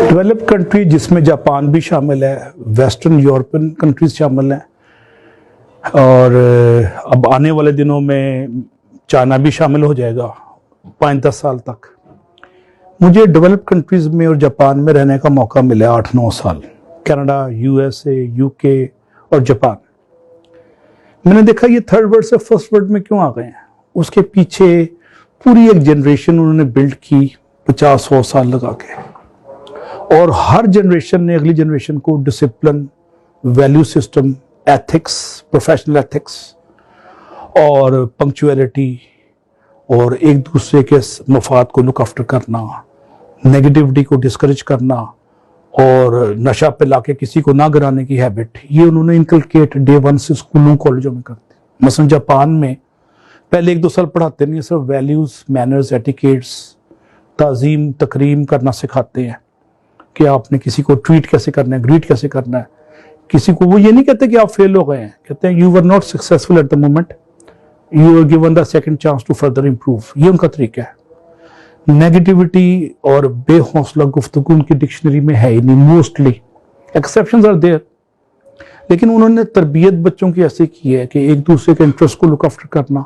Developed country जिसमें Japan भी शामिल है, वेस्टर्न यूरोपियन कंट्रीज शामिल हैं और अब आने वाले दिनों में चाइना भी शामिल हो जाएगा 5-10 साल तक। मुझे डेवलप्ड कंट्रीज में और जापान में रहने का मौका मिला 8-9 साल, कनाडा, यूएसए, यूके और जापान। मैंने देखा ये थर्ड वर्ल्ड से फर्स्ट वर्ल्ड में क्यों आ गए हैं। उसके पीछे पूरी एक जनरेशन उन्होंने बिल्ड की 50-100 साल लगा के, और हर जनरेशन ने अगली जनरेशन को discipline, value system, ethics, professional ethics और पंक्चुअलिटी और एक दूसरे के मफाद को लुक आफ्टर करना, नेगेटिविटी को डिस्करेज करना और नशा पिला के किसी को ना गिराने की हैबिट, ये उन्होंने इनकलकेट डे 1 से स्कूलों कॉलेजों में करते। मसलन जापान में पहले 1-2 साल पढ़ाते नहीं, सिर्फ वैल्यूज, मैनर्स, एटिकेट्स, ताजीम, तकरीम करना सिखाते हैं कि आपने किसी को ट्रीट कैसे करना है, ग्रीट कैसे करना है। किसी को वो ये नहीं कहते कि आप फेल हो गए हैं, कहते हैं you were not successful at the moment, you are given the second chance to further improve. ये उनका तरीका है। नेगेटिविटी और बेहौसला गुफ्तगू उनकी डिक्शनरी में है ही नहीं, मोस्टली, एक्सेप्शंस आर देयर। लेकिन उन्होंने तरबियत बच्चों की ऐसे की है कि एक दूसरे के इंटरेस्ट को लुक आफ्टर करना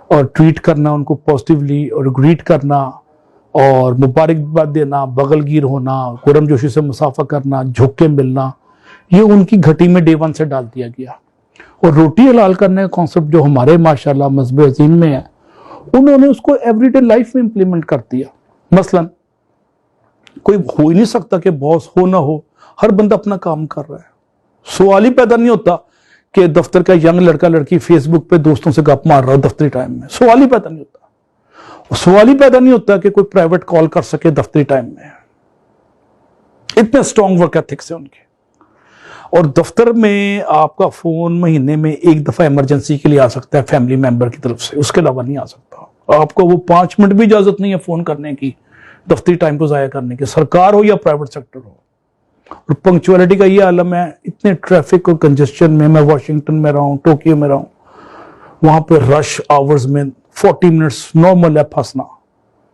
और ट्रीट करना उनको पॉजिटिवली और ग्रीट करना और मुबारकबाद देना, बगलगीर होना, गर्मजोशी से मुसाफा करना, झुक के मिलना, ये उनकी घटी में डे 1 से डाल दिया गया। और रोटी हलाल करने का कॉन्सेप्ट जो हमारे माशाल्लाह मज़हब अज़ीम में है, उन्होंने उसको एवरीडे लाइफ में इंप्लीमेंट कर दिया। मसलन कोई हो ही नहीं सकता कि बॉस हो ना हो, हर बंदा अपना काम कर रहा है। सवाल ही पैदा नहीं होता कि दफ्तर का यंग लड़का लड़की फेसबुक पे दोस्तों से गप मार रहा हो दफ्तरी टाइम में, सवाल ही पैदा नहीं होता। सवाल ही पैदा नहीं होता कि कोई प्राइवेट कॉल कर सके दफ्तरी टाइम में। इतने स्ट्रॉन्ग वर्क एथिक्स है उनके। और दफ्तर में आपका फोन महीने में 1 दफा इमरजेंसी के लिए आ सकता है फैमिली मेंबर की तरफ से, उसके अलावा नहीं आ सकता। आपको वो 5 मिनट भी इजाजत नहीं है फोन करने की, दफ्तरी टाइम को जाया करने की, सरकार हो या प्राइवेट सेक्टर हो। और पंक्चुअलिटी का ये आलम है। इतने ट्रैफिक और कंजेस्शन में, मैं वाशिंगटन में रहा हूं, टोक्यो में रहा हूं, वहां पे रश आवर्स में 40 मिनट्स नॉर्मल है फंसना।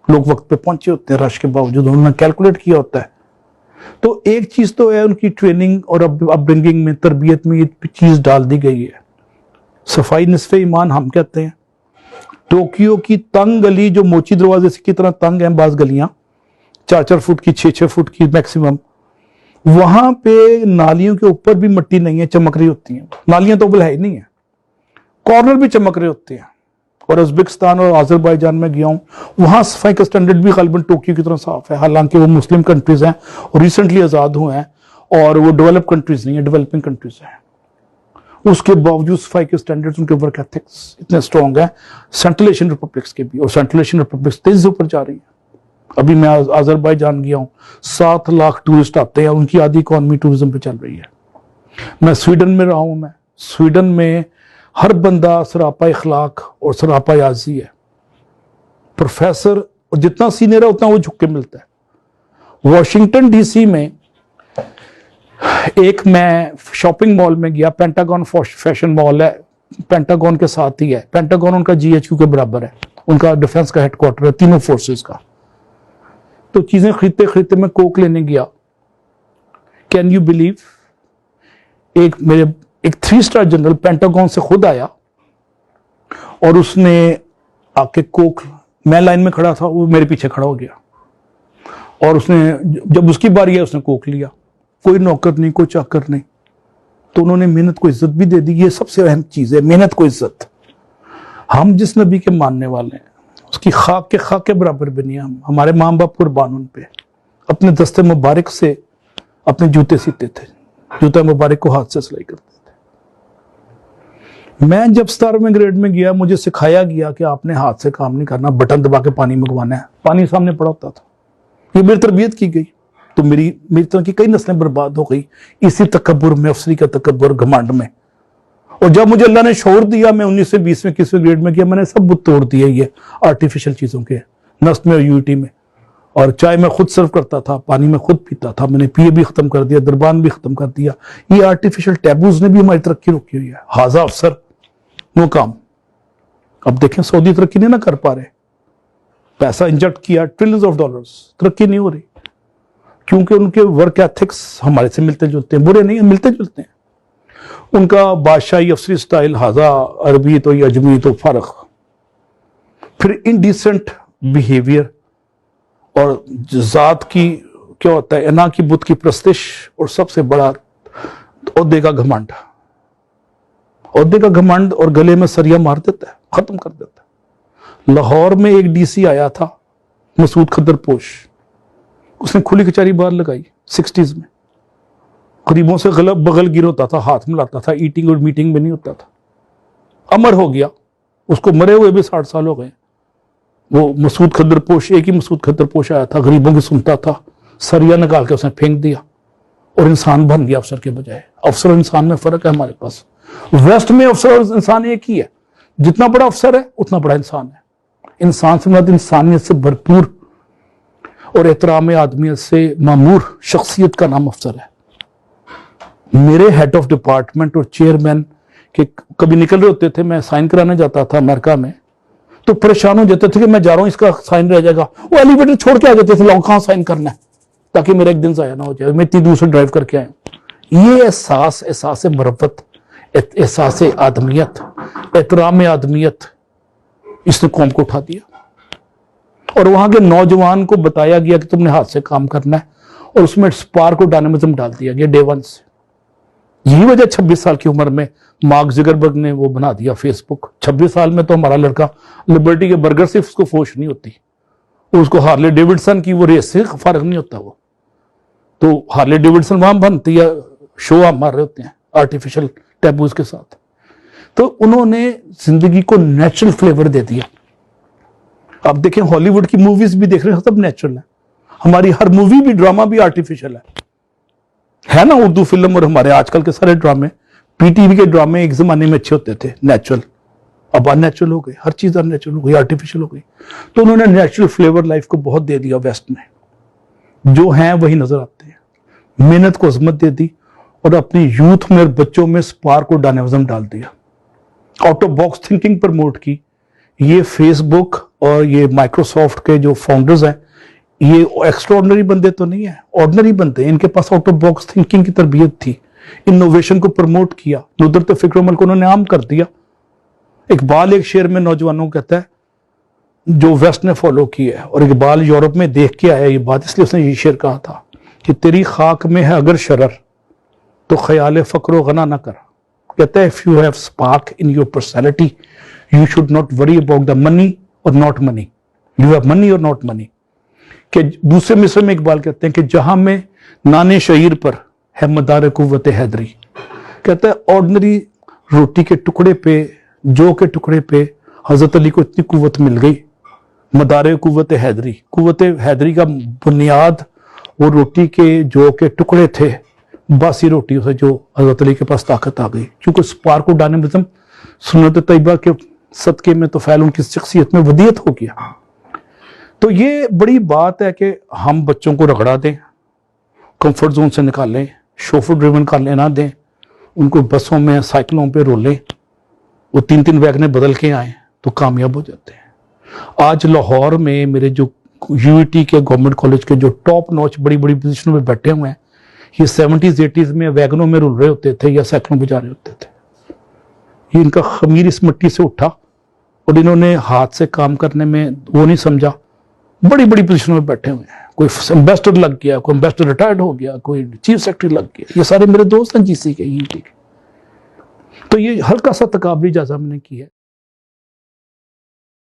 लोग वक्त पे पहुंचे होते हैं रश के बावजूद, उन्होंने कैलकुलेट किया होता है। तो एक चीज तो है उनकी ट्रेनिंग और अपब्रिंगिंग में, तरबियत में ये चीज डाल दी गई है। सफाई निस्फे ईमान हम कहते हैं। टोक्यो की तंग गली जो मोची दरवाजे की तरह तंग है, बाज गलियां 4-4 फुट की, 6-6 फुट की मैक्सिमम, वहां पे नालियों के ऊपर भी मिट्टी नहीं है, चमक रही होती है। नालियां तो है ही नहीं है, कॉर्नर भी चमक रहे होते हैं। और उज्बेकिस्तान और आज़रबाईजान में गया हूं, वहां सफाई का स्टैंडर्ड भी गालिबन टोक्यो की तरह साफ है। हालांकि वो मुस्लिम कंट्रीज हैं और रिसेंटली आजाद हुए हैं और वो डेवलप कंट्रीज नहीं है, डेवलपिंग कंट्रीज हैं। उसके बावजूद सफाई के स्टैंडर्ड्स, उनके वर्क एथिक्स इतने स्ट्रॉन्ग है। सेंट्रल एशियन रिपब्लिक्स के भी, और सेंट्रल एशियन रिपब्लिक्स तेजी से ऊपर जा रही है। अभी मैं आज़रबाईजान गया हूँ, 7 लाख टूरिस्ट आते हैं, उनकी आधी इकॉनमी टूरिज्म पे चल रही है। मैं स्वीडन में रहा हूं, मैं स्वीडन में हर बंदा सरापा इखलाक और सरापा याजी है। प्रोफेसर और जितना सीनियर है उतना वो झुक के मिलता है। वॉशिंगटन डीसी में एक मैं शॉपिंग मॉल में गया, पेंटागन फैशन मॉल है, पेंटागन के साथ ही है। पेंटागन उनका GHQ के बराबर है, उनका डिफेंस का हेडक्वार्टर है, तीनों फोर्सेस का। तो चीजें खरीदते खरीदते मैं कोक लेने गया। कैन यू बिलीव, एक 3 स्टार जनरल पेंटागन से खुद आया और उसने आके कोक, मैं लाइन में खड़ा था, वो मेरे पीछे खड़ा हो गया और उसने, जब उसकी बारी है उसने कोक लिया। कोई नौकर नहीं, कोई चाकर नहीं। तो उन्होंने मेहनत को इज्जत भी दे दी। ये सबसे अहम चीज है, मेहनत को इज्जत। हम जिस नबी के मानने वाले हैं उसकी खाक के बराबर भी नहीं। हम, हमारे माँ बाप कुर्बान उन पे, अपने दस्ते मुबारक से अपने जूते सीते थे, जूता मुबारक को हाथ से सिलाई करते थे। मैं जब 17वें ग्रेड में गया, मुझे सिखाया गया कि आपने हाथ से काम नहीं करना, बटन दबा के पानी मंगवाना है। पानी सामने पड़ा होता था। ये मेरी तरबियत की गई। तो मेरी तरह की कई नस्लें बर्बाद हो गई इसी तकब्बुर में, अफसरी का तकब्बुर, घमंड में। और जब मुझे अल्लाह ने शौर दिया, मैं 19 से 20वें 21वें ग्रेड में गया, मैंने सब बुत तोड़ दिए ये आर्टिफिशियल चीजों के, नस्ट में और यूटी में। और चाय मैं खुद सर्व करता था, पानी में खुद पीता था, मैंने पिए भी खत्म कर दिया, दरबान भी खत्म कर दिया। ये आर्टिफिशियल टैबूज ने भी हमारी तरक्की रोकी हुई है। हाजा अफसर नो काम। अब देखें सऊदी तरक्की नहीं ना कर पा रहे, पैसा इंजेक्ट किया, ट्रिलियंस ऑफ डॉलर्स, तरक्की नहीं हो रही। क्योंकि उनके वर्क एथिक्स हमारे से मिलते जुलते हैं, बुरे नहीं है, मिलते जुलते हैं। उनका बादशाही अफसरी स्टाइल, हाजा अरबी तो या अजमी तो फर्क, फिर इनडिसेंट बिहेवियर और जात की क्या होता है, एना की बुत की प्रस्तिश, और सबसे बड़ा ओहदे का घमंड। ओहदे का घमंड और गले में सरिया मार देता है, खत्म कर देता है। लाहौर में एक डीसी आया था मसूद खद्दरपोश, उसने खुली कचहरी बाहर लगाई 60s में, गरीबों से गलब बगल गिर होता था, हाथ मिलाता था, ईटिंग और मीटिंग में नहीं होता था। अमर हो गया, उसको मरे हुए भी 60 साल हो गए। वो मसूद खद्दरपोश, एक ही मसूद खद्दरपोश आया था, गरीबों की सुनता था, सरिया निकाल के उसने फेंक दिया और इंसान बन गया अफसर के बजाय। अफसर और इंसान में फर्क है हमारे पास। वेस्ट में अफसर और इंसान एक ही है, जितना बड़ा अफसर है उतना बड़ा इंसान है। इंसान से मतलब इंसानियत से भरपूर और एहतराम आदमियत से मामूर शख्सियत का नाम अफसर है। मेरे हेड ऑफ डिपार्टमेंट और चेयरमैन के कभी निकल रहे होते थे, मैं साइन कराने जाता था अमेरिका में, तो परेशान हो जाते थे कि मैं जा रहा हूं, इसका साइन रह जाएगा। वो एलिवेटर छोड़ के आ जाते थे, लोग कहां साइन करना है, ताकि मेरा एक दिन जाया ना हो जाए, मैं इतनी दूर से ड्राइव करके आया। ये एहसास मरफ़त, एहसास आदमियत, एहतराम आदमियत, इसने कौम को उठा दिया। और वहां के नौजवान को बताया गया कि तुमने हाथ से काम करना है, और उसमें स्पार्क और डायनामिज्म डाल दिया गया डे वन से। यही वजह 26 साल की उम्र में मार्क जुकरबर्ग ने वो बना दिया फेसबुक। 26 साल में तो हमारा लड़का लिबर्टी के बर्गर से उसको फोश नहीं होती, उसको हार्ले डेविडसन की वो रेस से फर्क नहीं होता। वो तो हार्ले डेविडसन वहां बनती है, शो हम मार रहे होते हैं आर्टिफिशियल टैबूज के साथ। तो उन्होंने जिंदगी को नेचुरल फ्लेवर दे दिया। आप देखें हॉलीवुड की मूवीज भी देख रहे हैं, सब नेचुरल है। हमारी हर मूवी भी, ड्रामा भी आर्टिफिशियल है ना। उर्दू फिल्म और हमारे आजकल के सारे ड्रामे, पीटीवी के ड्रामे एक जमाने में अच्छे होते थे, नेचुरल, अब अननेचुरल हो गए, हर चीज अननेचुरल हो गई, आर्टिफिशियल हो गई। तो उन्होंने नेचुरल फ्लेवर लाइफ को बहुत दे दिया वेस्ट में, जो हैं वही नजर आते हैं। मेहनत को अजमत दे दी और अपनी यूथ में और बच्चों में स्पार्क और डायनामिज्म डाल दिया। Out of box thinking promote की। ये फेसबुक और ये माइक्रोसॉफ्ट के जो फाउंडर्स हैं, ये एक्स्ट्राऑर्डिनरी बंदे तो नहीं है, ऑर्डिनरी बंदे। इनके pass out of box thinking की तरबियत थी, इनोवेशन को प्रमोट किया। नुदरत फिक्र अमल को उन्होंने आम कर दिया। इकबाल एक शेर में नौजवानों को कहता है जो वेस्ट ने फॉलो किया है, और इकबाल यूरोप में देख के आया ये बात, इसलिए उसने ये शेर कहा था कि तेरी खाक में है अगर शरर तो ख्याल फक्र गना ना कर। कहता है if you have spark in your personality you should not worry about the money or not money, you have money or not money. कि दूसरे मिसर में इकबाल कहते हैं कि जहां में नाने शहीर पर है मदार कुव्वत हैदरी। कहता है ऑर्डिनरी रोटी के टुकड़े पे, जौ के टुकड़े पे हजरत अली को इतनी कुव्वत मिल गई, मदार कुव्वत हैदरी। कुव्वत हैदरी का बुनियाद वो रोटी के जौ के टुकड़े थे, बासी रोटियों से जो हजरत अली के पास ताकत आ गई। क्योंकि स्पार्क और डायनामिज्म सुन्नत तैयबा के सदके में तो फैल उनकी शख्सियत में वदियत हो गया। तो ये बड़ी बात है कि हम बच्चों को रगड़ा दें, कंफर्ट जोन से निकालें, शोफर ड्रिवन करने ना दें, उनको बसों में साइकिलों पे रोलें, वो 3-3 वैगनें बदल के आए तो कामयाब हो जाते हैं। आज लाहौर में मेरे जो यूईटी के गवर्नमेंट कॉलेज के जो टॉप नॉच बड़ी बड़ी पोजीशनों में बैठे हुए हैं, ये 70s 80s में वैगनों में रुल रहे होते थे या साइकिलों पे जा रहे होते थे। ये इनका खमीर इस मिट्टी से उठा और इन्होंने हाथ से काम करने में वो नहीं समझा, बड़ी बड़ी पोजीशनों में बैठे हुए हैं। कोई एम्बेसडर लग गया, कोई एम्बेसडर रिटायर्ड हो गया, कोई चीफ सेक्रेटरी लग गया। ये सारे मेरे दोस्त हैं जीसी के, यूटी के। तो ये हल्का सा तकाबरी जायजा मैंने किया है।